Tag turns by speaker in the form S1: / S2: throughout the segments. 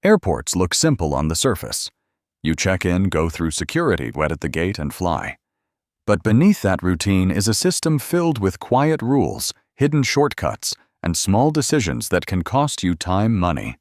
S1: Airports look simple on the surface. You check in, go through security, wait at the gate, and fly. But beneath that routine is a system filled with quiet rules, hidden shortcuts, and small decisions that can cost you time, money,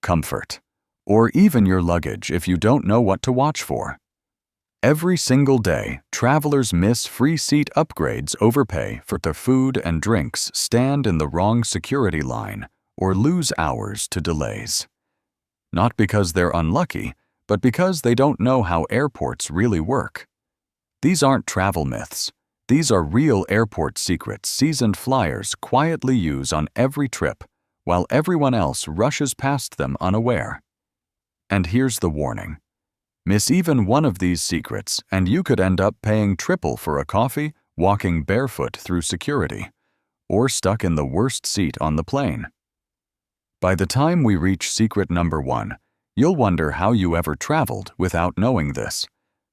S1: comfort, or even your luggage if you don't know what to watch for. Every single day, travelers miss free seat upgrades, overpay for their food and drinks, stand in the wrong security line, or lose hours to delays. Not because they're unlucky, but because they don't know how airports really work. These aren't travel myths. These are real airport secrets seasoned flyers quietly use on every trip, while everyone else rushes past them unaware. And here's the warning. Miss even one of these secrets, and you could end up paying triple for a coffee, walking barefoot through security, or stuck in the worst seat on the plane. By the time we reach secret number 1, you'll wonder how you ever traveled without knowing this.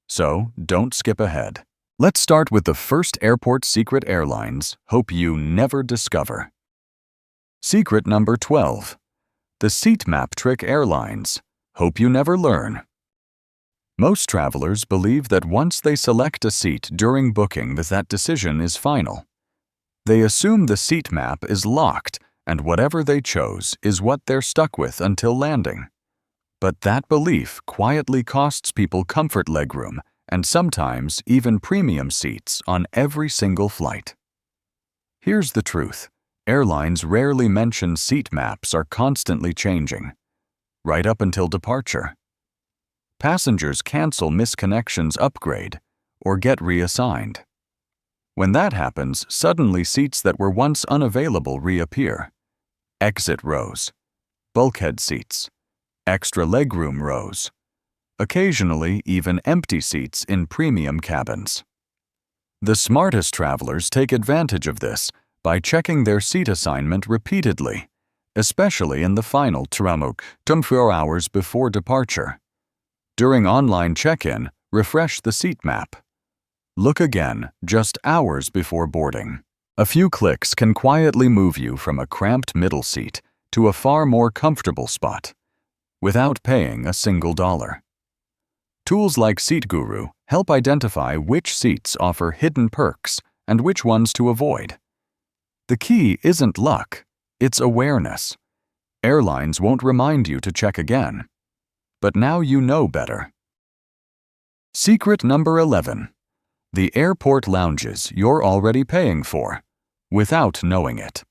S1: So, don't skip ahead. Let's start with the first airport secret airlines hope you never discover. Secret number 12. The seat map trick airlines hope you never learn. Most travelers believe that once they select a seat during booking that decision is final. They assume the seat map is locked and whatever they chose is what they're stuck with until landing. But that belief quietly costs people comfort legroom and sometimes even premium seats on every single flight. Here's the truth. Airlines rarely mention seat maps are constantly changing, right up until departure. Passengers cancel misconnections, upgrade, or get reassigned. When that happens, suddenly seats that were once unavailable reappear. Exit rows, bulkhead seats, extra legroom rows, occasionally even empty seats in premium cabins. The smartest travelers take advantage of this by checking their seat assignment repeatedly, especially in the final 24 hours before departure. During online check-in, refresh the seat map. Look again just hours before boarding. A few clicks can quietly move you from a cramped middle seat to a far more comfortable spot, without paying a single dollar. Tools like Seat Guru help identify which seats offer hidden perks and which ones to avoid. The key isn't luck, it's awareness. Airlines won't remind you to check again. But now you know better. Secret number 11. The airport lounges you're already paying for, without knowing it.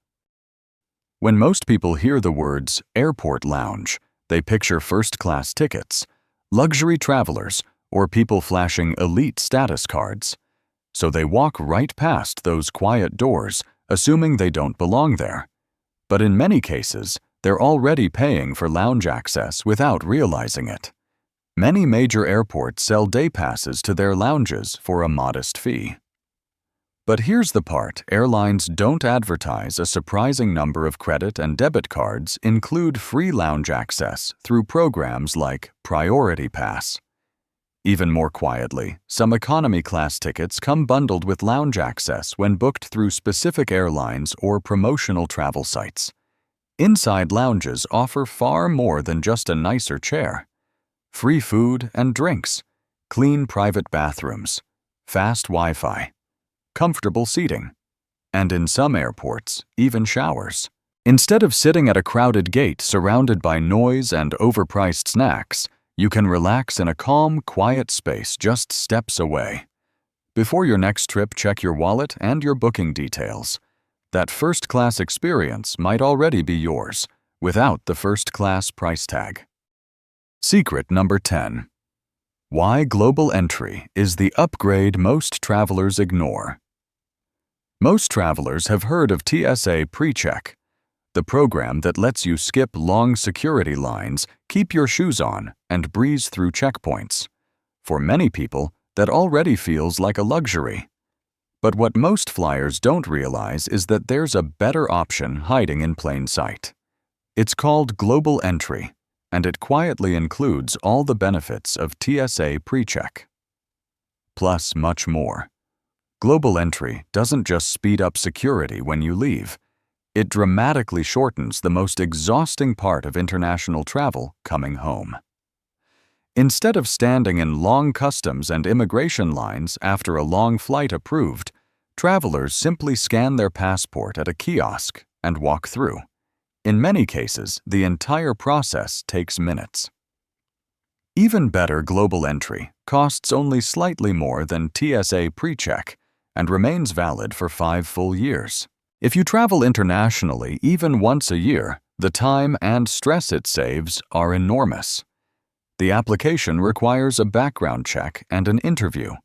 S1: When most people hear the words airport lounge, they picture first-class tickets, luxury travelers, or people flashing elite status cards. So they walk right past those quiet doors, assuming they don't belong there. But in many cases, they're already paying for lounge access without realizing it. Many major airports sell day passes to their lounges for a modest fee. But here's the part: airlines don't advertise. A surprising number of credit and debit cards include free lounge access through programs like Priority Pass. Even more quietly, some economy class tickets come bundled with lounge access when booked through specific airlines or promotional travel sites. Inside lounges offer far more than just a nicer chair. Free food and drinks, clean private bathrooms, fast Wi-Fi, comfortable seating, and in some airports, even showers. Instead of sitting at a crowded gate surrounded by noise and overpriced snacks, you can relax in a calm, quiet space just steps away. Before your next trip, check your wallet and your booking details. That first-class experience might already be yours, without the first-class price tag. Secret number 10. Why global entry is the upgrade most travelers ignore. Most travelers have heard of TSA PreCheck, the program that lets you skip long security lines, keep your shoes on, and breeze through checkpoints. For many people, that already feels like a luxury. But what most flyers don't realize is that there's a better option hiding in plain sight. It's called Global Entry, and it quietly includes all the benefits of TSA PreCheck. Plus much more. Global Entry doesn't just speed up security when you leave. It dramatically shortens the most exhausting part of international travel, coming home. Instead of standing in long customs and immigration lines after a long flight approved, travelers simply scan their passport at a kiosk and walk through. In many cases, the entire process takes minutes. Even better, global entry costs only slightly more than TSA PreCheck and remains valid for 5 full years. If you travel internationally even once a year, the time and stress it saves are enormous. The application requires a background check and an interview.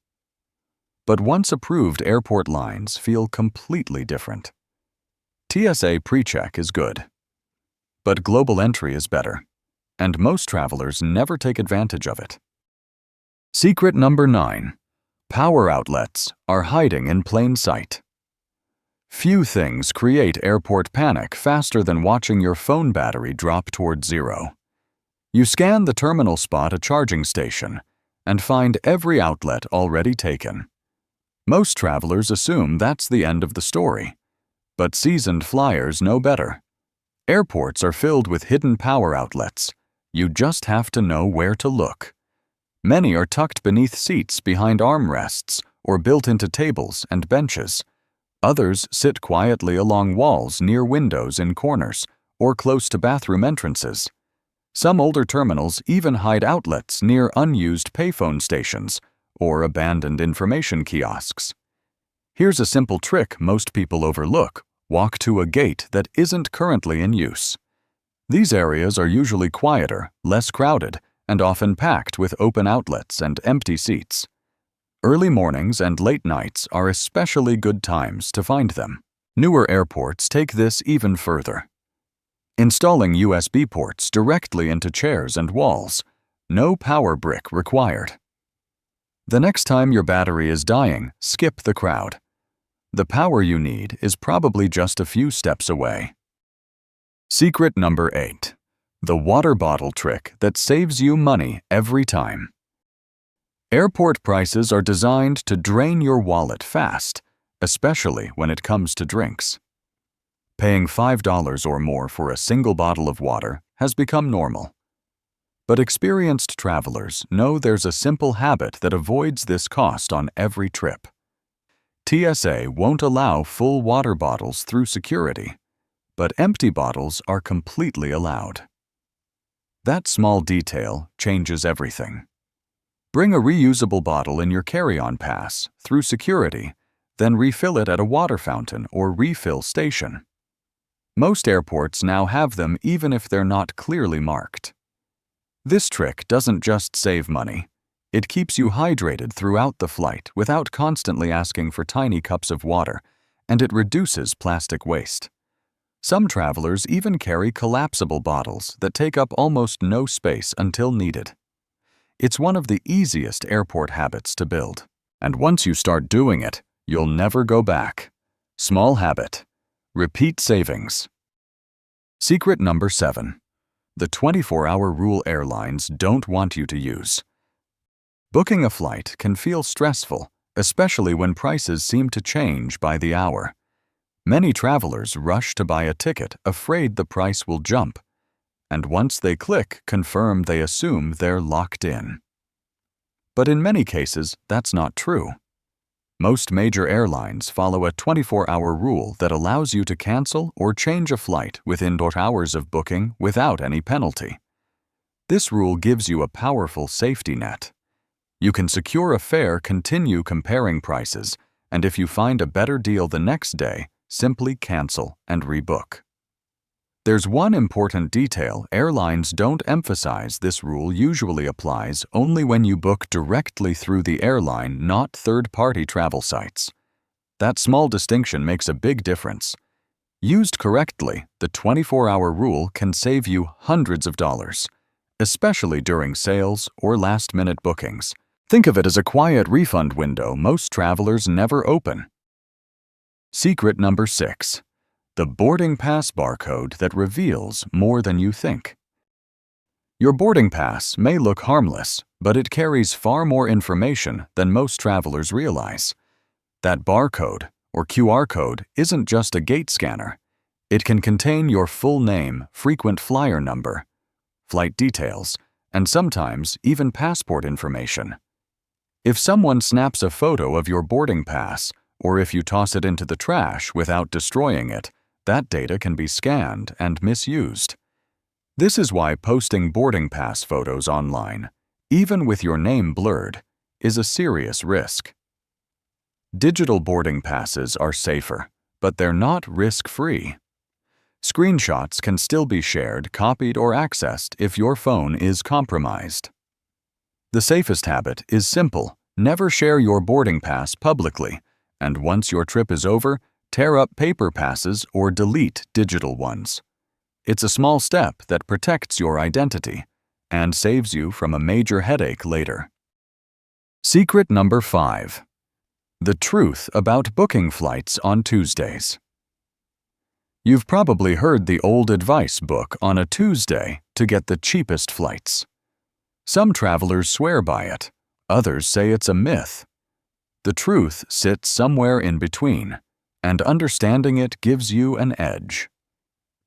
S1: But once approved, airport lines feel completely different. TSA PreCheck is good, but global entry is better, and most travelers never take advantage of it. Secret number 9. Power outlets are hiding in plain sight. Few things create airport panic faster than watching your phone battery drop toward zero. You scan the terminal spot, a charging station, and find every outlet already taken. Most travelers assume that's the end of the story, but seasoned flyers know better. Airports are filled with hidden power outlets. You just have to know where to look. Many are tucked beneath seats, behind armrests, or built into tables and benches. Others sit quietly along walls, near windows, in corners, or close to bathroom entrances. Some older terminals even hide outlets near unused payphone stations or abandoned information kiosks. Here's a simple trick most people overlook: walk to a gate that isn't currently in use. These areas are usually quieter, less crowded, and often packed with open outlets and empty seats. Early mornings and late nights are especially good times to find them. Newer airports take this even further, installing USB ports directly into chairs and walls. No power brick required. The next time your battery is dying, skip the crowd. The power you need is probably just a few steps away. Secret number 8. The water bottle trick that saves you money every time. Airport prices are designed to drain your wallet fast, especially when it comes to drinks. Paying $5 or more for a single bottle of water has become normal. But experienced travelers know there's a simple habit that avoids this cost on every trip. TSA won't allow full water bottles through security, but empty bottles are completely allowed. That small detail changes everything. Bring a reusable bottle in your carry-on pass through security, then refill it at a water fountain or refill station. Most airports now have them even if they're not clearly marked. This trick doesn't just save money. It keeps you hydrated throughout the flight without constantly asking for tiny cups of water, and it reduces plastic waste. Some travelers even carry collapsible bottles that take up almost no space until needed. It's one of the easiest airport habits to build, and once you start doing it, you'll never go back. Small habit. Repeat savings. Secret number 7. The 24-hour rule airlines don't want you to use. Booking a flight can feel stressful, especially when prices seem to change by the hour. Many travelers rush to buy a ticket, afraid the price will jump, and once they click confirm, they assume they're locked in. But in many cases, that's not true. Most major airlines follow a 24-hour rule that allows you to cancel or change a flight within 4 hours of booking without any penalty. This rule gives you a powerful safety net. You can secure a fare, continue comparing prices, and if you find a better deal the next day, simply cancel and rebook. There's one important detail airlines don't emphasize: this rule usually applies only when you book directly through the airline, not third-party travel sites. That small distinction makes a big difference. Used correctly, the 24-hour rule can save you hundreds of dollars, especially during sales or last-minute bookings. Think of it as a quiet refund window most travelers never open. Secret number 6. The boarding pass barcode that reveals more than you think. Your boarding pass may look harmless, but it carries far more information than most travelers realize. That barcode, or QR code, isn't just a gate scanner. It can contain your full name, frequent flyer number, flight details, and sometimes even passport information. If someone snaps a photo of your boarding pass, or if you toss it into the trash without destroying it, that data can be scanned and misused. This is why posting boarding pass photos online, even with your name blurred, is a serious risk. Digital boarding passes are safer, but they're not risk-free. Screenshots can still be shared, copied, or accessed if your phone is compromised. The safest habit is simple: never share your boarding pass publicly, and once your trip is over, tear up paper passes or delete digital ones. It's a small step that protects your identity and saves you from a major headache later. Secret number 5. The truth about booking flights on Tuesdays. You've probably heard the old advice book on a Tuesday to get the cheapest flights. Some travelers swear by it, others say it's a myth. The truth sits somewhere in between, and understanding it gives you an edge.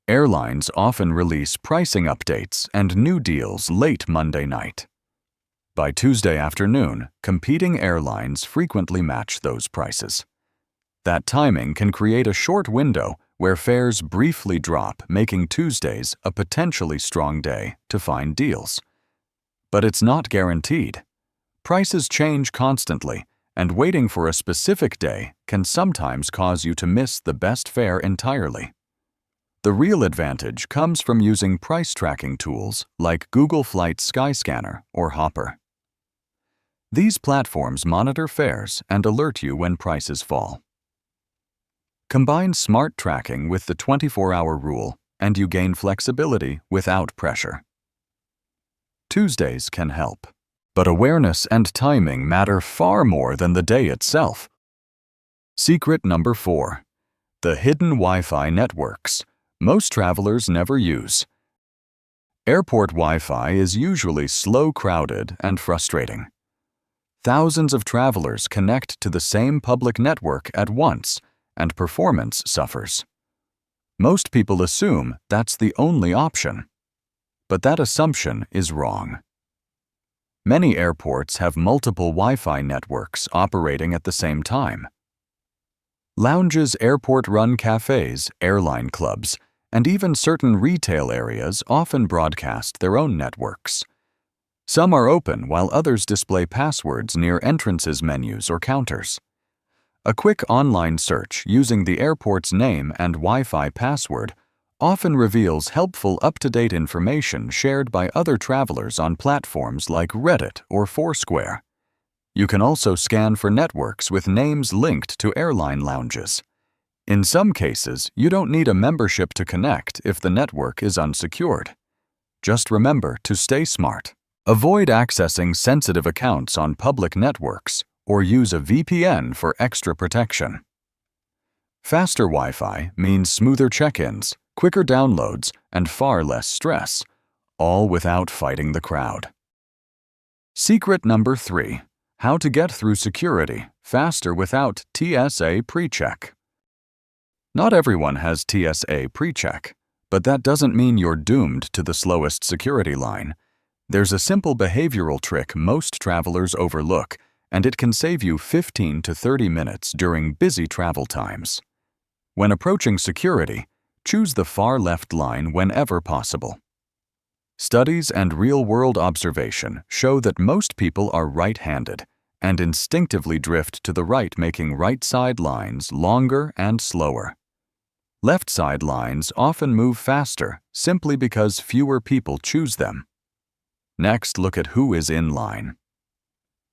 S1: Airlines often release pricing updates and new deals late Monday night. By Tuesday afternoon, competing airlines frequently match those prices. That timing can create a short window where fares briefly drop, making Tuesdays a potentially strong day to find deals. But it's not guaranteed. Prices change constantly, and waiting for a specific day can sometimes cause you to miss the best fare entirely. The real advantage comes from using price tracking tools like Google Flights Skyscanner or Hopper. These platforms monitor fares and alert you when prices fall. Combine smart tracking with the 24-hour rule, and you gain flexibility without pressure. Tuesdays can help, but awareness and timing matter far more than the day itself. Secret number 4. The hidden Wi-Fi networks most travelers never use. Airport Wi-Fi is usually slow, crowded, and frustrating. Thousands of travelers connect to the same public network at once, and performance suffers. Most people assume that's the only option, but that assumption is wrong. Many airports have multiple Wi-Fi networks operating at the same time. Lounges, airport-run cafes, airline clubs, and even certain retail areas often broadcast their own networks. Some are open while others display passwords near entrances menus or counters. A quick online search using the airport's name and Wi-Fi password often reveals helpful up-to-date information shared by other travelers on platforms like Reddit or Foursquare. You can also scan for networks with names linked to airline lounges. In some cases, you don't need a membership to connect if the network is unsecured. Just remember to stay smart. Avoid accessing sensitive accounts on public networks or use a VPN for extra protection. Faster Wi-Fi means smoother check-ins, quicker downloads, and far less stress, all without fighting the crowd. Secret number 3. How to get through security faster without TSA PreCheck. Not everyone has TSA PreCheck, but that doesn't mean you're doomed to the slowest security line. There's a simple behavioral trick most travelers overlook, and it can save you 15 to 30 minutes during busy travel times. When approaching security, choose the far left line whenever possible. Studies and real-world observation show that most people are right-handed and instinctively drift to the right, making right-side lines longer and slower. Left-side lines often move faster simply because fewer people choose them. Next, look at who is in line.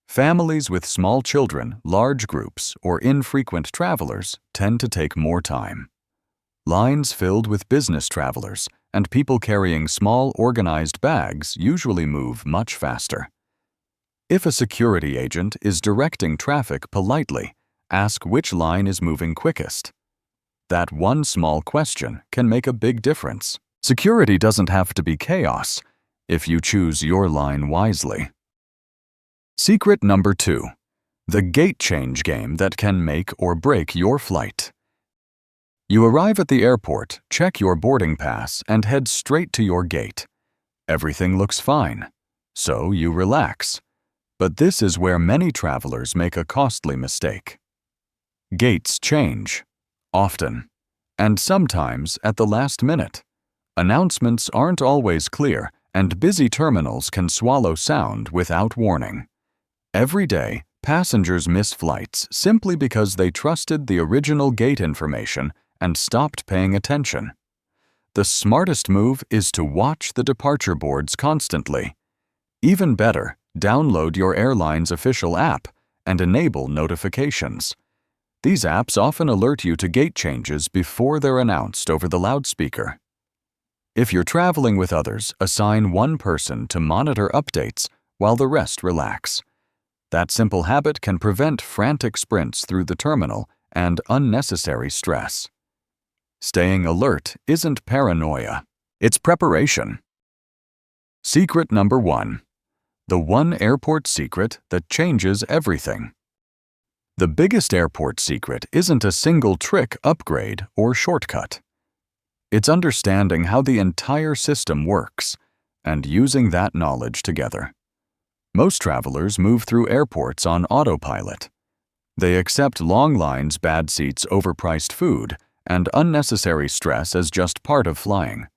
S1: Families with small children, large groups, or infrequent travelers tend to take more time. Lines filled with business travelers and people carrying small, organized bags usually move much faster. If a security agent is directing traffic politely, ask which line is moving quickest. That one small question can make a big difference. Security doesn't have to be chaos if you choose your line wisely. Secret number 2. The gate change game that can make or break your flight. You arrive at the airport, check your boarding pass, and head straight to your gate. Everything looks fine, so you relax. But this is where many travelers make a costly mistake. Gates change, often, and sometimes at the last minute. Announcements aren't always clear, and busy terminals can swallow sound without warning. Every day, passengers miss flights simply because they trusted the original gate information and stopped paying attention. The smartest move is to watch the departure boards constantly. Even better, download your airline's official app and enable notifications. These apps often alert you to gate changes before they're announced over the loudspeaker. If you're traveling with others, assign one person to monitor updates while the rest relax. That simple habit can prevent frantic sprints through the terminal and unnecessary stress. Staying alert isn't paranoia, it's preparation. Secret number 1. The one airport secret that changes everything. The biggest airport secret isn't a single trick, upgrade, or shortcut. It's understanding how the entire system works and using that knowledge together. Most travelers move through airports on autopilot. They accept long lines, bad seats, overpriced food, and unnecessary stress as just part of flying.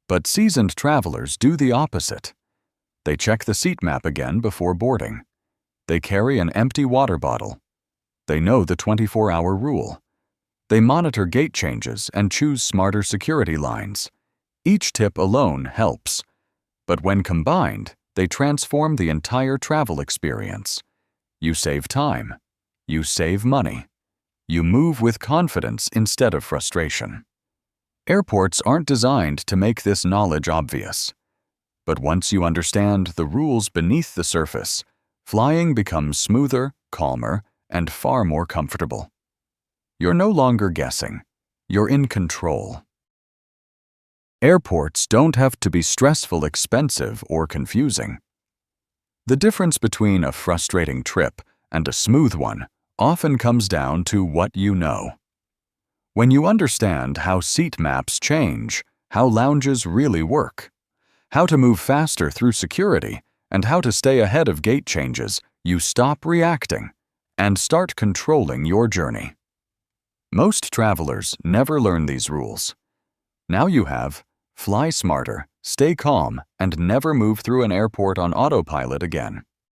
S1: But seasoned travelers do the opposite. They check the seat map again before boarding. They carry an empty water bottle. They know the 24-hour rule. They monitor gate changes and choose smarter security lines. Each tip alone helps, but when combined, they transform the entire travel experience. You save time. You save money. You move with confidence instead of frustration. Airports aren't designed to make this knowledge obvious. But once you understand the rules beneath the surface, flying becomes smoother, calmer, and far more comfortable. You're no longer guessing. You're in control. Airports don't have to be stressful, expensive, or confusing. The difference between a frustrating trip and a smooth one often comes down to what you know. When you understand how seat maps change, how lounges really work, how to move faster through security, and how to stay ahead of gate changes, you stop reacting and start controlling your journey. Most travelers never learn these rules. Now you have. Fly smarter, stay calm, and never move through an airport on autopilot again.